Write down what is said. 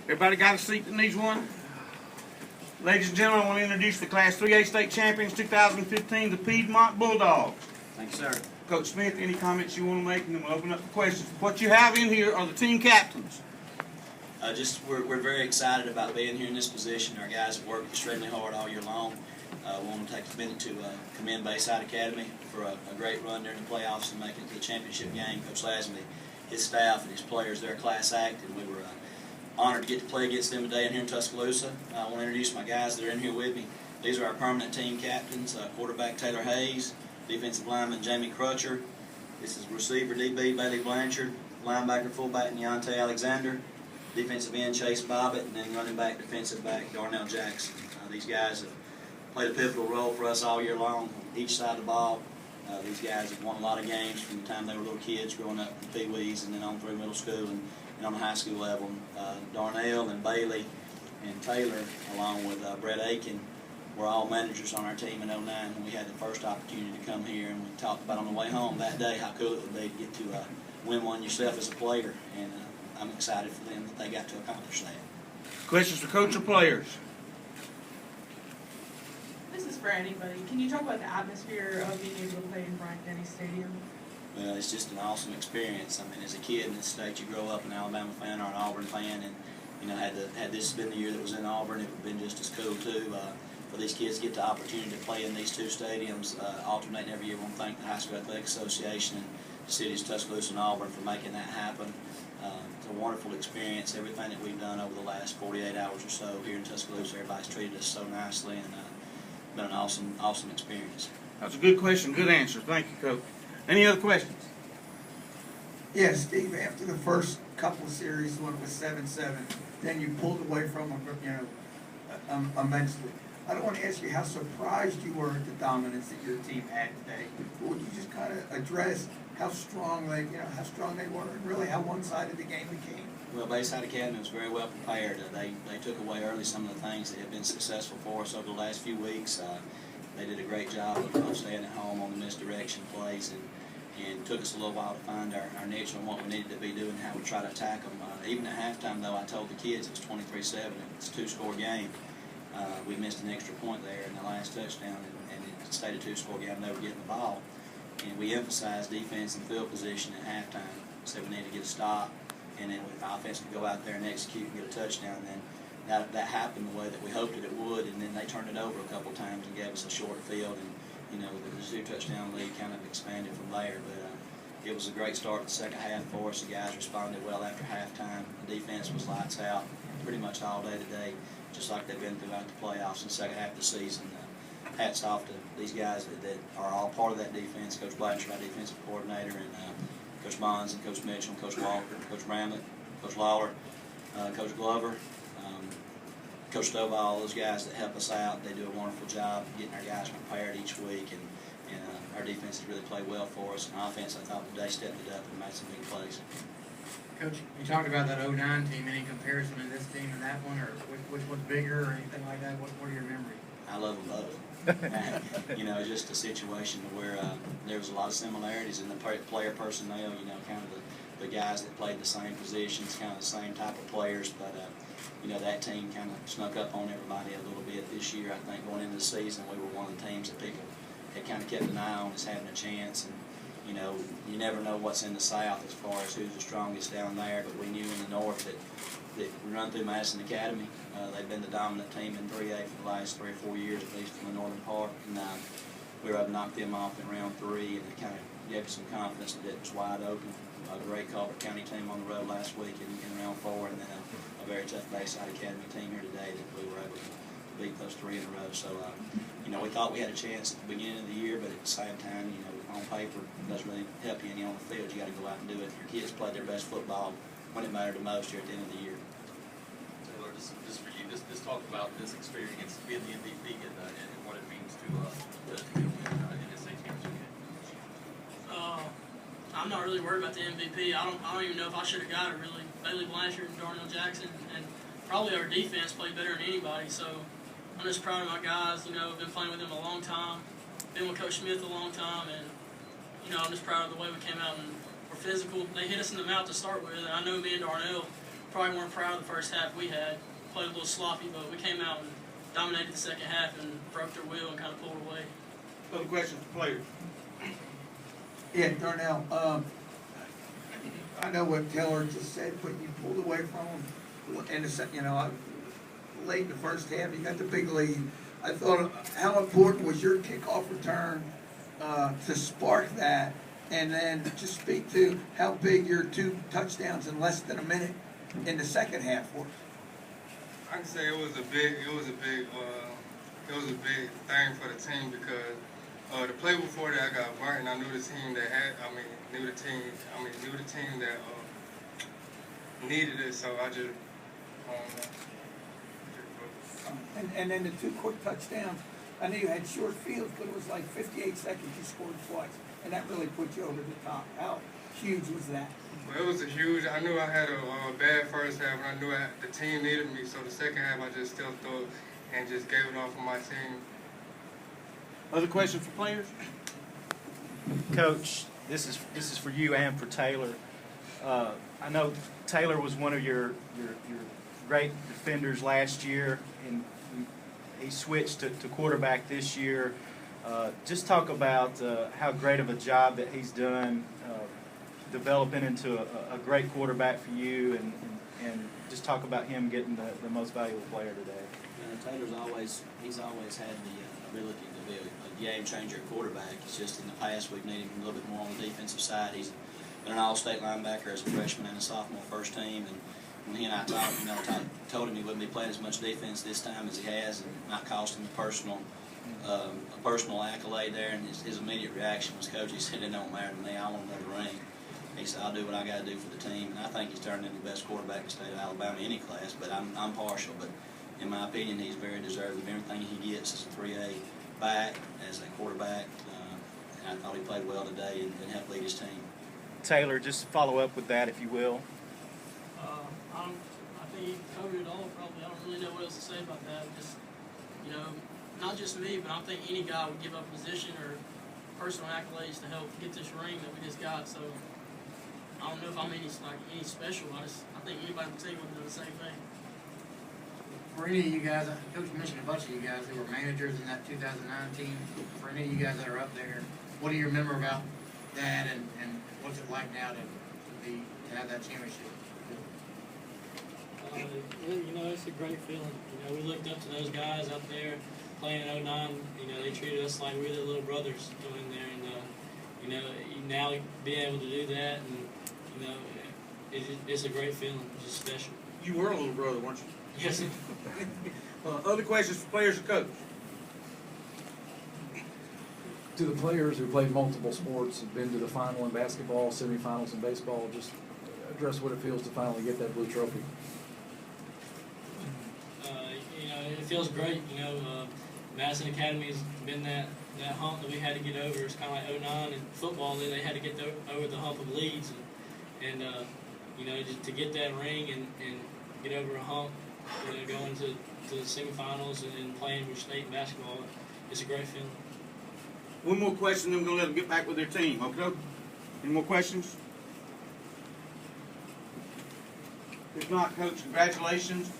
Everybody got a seat that needs one? Ladies and gentlemen, I want to introduce the Class 3A State Champions 2015, the Piedmont Bulldogs. Thank you, sir. Coach Smith, any comments you want to make, and then we'll open up for questions. What you have in here are the team captains. We're very excited about being here in this position. Our guys have worked extremely hard all year long. We want to take a minute to commend Bayside Academy for a great run during the playoffs and making it to the championship game. Coach Lasmy, his staff, and his players, they're a class act, and we were honored to get to play against them today in here in Tuscaloosa. I want to introduce my guys that are in here with me. These are our permanent team captains: quarterback Taylor Hayes, defensive lineman Jamie Crutcher. This is receiver DB Bailey Blanchard, linebacker fullback Deontay Alexander, defensive end Chase Bobbitt, and then running back defensive back Darnell Jackson. These guys have played a pivotal role for us all year long on each side of the ball. These guys have won a lot of games from the time they were little kids growing up in Pee-wees and then on through middle school and on the high school level. Darnell and Bailey and Taylor, along with Brett Aiken, were all managers on our team in '09 when we had the first opportunity to come here, and we talked about on the way home that day how cool it would be to get to win one yourself as a player, and I'm excited for them that they got to accomplish that. Questions for coach or players? This is for anybody. Can you talk about the atmosphere of being able to play in Bryant-Denny Stadium? Well, it's just an awesome experience. I mean, as a kid in this state, you grow up an Alabama fan or an Auburn fan, and had this been the year that was in Auburn, it would have been just as cool too. For these kids to get the opportunity to play in these two stadiums, alternating every year. I want to thank the High School Athletic Association and the cities of Tuscaloosa and Auburn for making that happen. It's a wonderful experience. Everything that we've done over the last 48 hours or so here in Tuscaloosa, everybody's treated us so nicely, and been an awesome experience. That's a good question, good answer. Thank you, Coach. Any other questions? Yes, Steve, after the first couple of series, when it was 7-7, then you pulled away from them, immensely. I don't want to ask you how surprised you were at the dominance that your team had today. Would you just kind of address how strong they were, and really how one-sided the game became? Well, Bayside Academy was very well prepared. They took away early some of the things that have been successful for us over the last few weeks. They did a great job of staying at home on the misdirection plays, and took us a little while to find our niche on what we needed to be doing and how we try to attack them. Even at halftime, though, I told the kids it was 23-7. It's a two-score game. We missed an extra point there in the last touchdown, and it stayed a two-score game. They were getting the ball, and we emphasized defense and field position at halftime. Said we needed to get a stop, and then the offense could go out there and execute and get a touchdown. And then that happened the way that we hoped it would, and then they turned it over a couple times and gave us a short field, and the two-touchdown lead kind of expanded from there. But it was a great start to the second half for us. The guys responded well after halftime. The defense was lights out pretty much all day today, just like they've been throughout the playoffs and the second half of the season. Hats off to these guys that are all part of that defense. Coach Blanchard, our defensive coordinator, and Coach Bonds and Coach Mitchell, and Coach Walker, Coach Bramlett, Coach Lawler, Coach Glover, Coach Stovall, all those guys that help us out. They do a wonderful job getting our guys prepared each week, and our defense has really played well for us. And offense, I thought today stepped it up and made some big plays. Coach, you talked about that '09 team. Any comparison to this team and that one, or which one's bigger or anything like that? What are your memories? I love them both. Just a situation where there was a lot of similarities in the player personnel. Kind of the guys that played the same positions, kind of the same type of players. But that team kind of snuck up on everybody a little bit this year. I think going into the season, we were one of the teams that people had kind of kept an eye on as having a chance. And you never know what's in the South as far as who's the strongest down there. But we knew in the North that we run through Madison Academy. They've been the dominant team in 3A for the last 3 or 4 years, at least from the northern part. And we were able to knock them off in round 3, and it kind of gave us some confidence that it was wide open. A great Colbert County team on the road last week in round 4, and then a very tough Bayside Academy team here today that we were able to beat those 3 in a row. So, we thought we had a chance at the beginning of the year, but at the same time, on paper, it doesn't really help you any on the field. You got to go out and do it. Your kids played their best football when it mattered the most here at the end of the year. Taylor, just for you, just talk about this experience being the MVP and what it means to get a win in this state championship game. I'm not really worried about the MVP. I don't even know if I should have got it, really. Bailey Blanchard and Darnell Jackson, and probably our defense played better than anybody. So I'm just proud of my guys. I've been playing with them a long time, been with Coach Smith a long time, and I'm just proud of the way we came out and were physical. They hit us in the mouth to start with, and I know me and Darnell probably weren't proud of the first half we had. Played a little sloppy, but we came out and dominated the second half and broke their will and kind of pulled away. Other questions for players? Yeah, Darnell, I know what Taylor just said, but you pulled away from them in the second, late in the first half, you got the big lead. I thought, how important was your kickoff return to spark that? And then just speak to how big your 2 touchdowns in less than a minute in the second half were. I can say it was a big thing for the team because the play before that I got burnt, and I knew the team that knew the team that needed it. So I just. And then the 2 quick touchdowns. I know you had short fields, but it was like 58 seconds. You scored twice, and that really put you over the top. How huge was that? Well, it was a huge. I knew I had a bad first half, and I knew the team needed me. So the second half, I just stepped up and just gave it off for my team. Other questions for players? Coach, this is for you and for Taylor. I know Taylor was one of your great defenders last year, and he switched to quarterback this year. Just talk about how great of a job that he's done developing into a great quarterback for you, and just talk about him getting the most valuable player today. Taylor's always had the ability to be a game changer at quarterback. It's just in the past we've needed him a little bit more on the defensive side. He's been an all-state linebacker as a freshman and a sophomore first team, and when he and I talked, told him he wouldn't be playing as much defense this time as he has, and might cost him a personal accolade there. And his immediate reaction was, "Coach," he said, "It don't matter to me. I want another ring." He said, "I'll do what I got to do for the team." And I think he's turned into the best quarterback in the state of Alabama any class. But I'm partial. But in my opinion, he's very deserving of everything he gets as a 3A back, as a quarterback. And I thought he played well today and helped lead his team. Taylor, just follow up with that if you will. I think he covered it all probably. I don't really know what else to say about that. Just, not just me, but I think any guy would give up a position or personal accolades to help get this ring that we just got. So I don't know if I'm any special. I think anybody on the team would do the same thing. For any of you guys, Coach mentioned a bunch of you guys who were managers in that 2019. For any of you guys that are up there, what do you remember about that, and what's it like now to have that championship? It's a great feeling. We looked up to those guys out there playing in 09. They treated us like we were their little brothers going in there, and now being able to do that, and it's a great feeling. It's just special. You were a little brother, weren't you? Yes. Other questions for players or coach? To the players who played multiple sports, have been to the final in basketball, semifinals in baseball, just address what it feels to finally get that blue trophy. It feels great. Bayside Academy has been that hump that we had to get over. It's kind of like 09 in football. They had to get over the hump of Leeds, and just to get that ring and get over a hump, going to the semifinals and playing with state basketball, it's a great feeling. One more question, then we're going to let them get back with their team. Okay? Any more questions? If not, Coach, congratulations.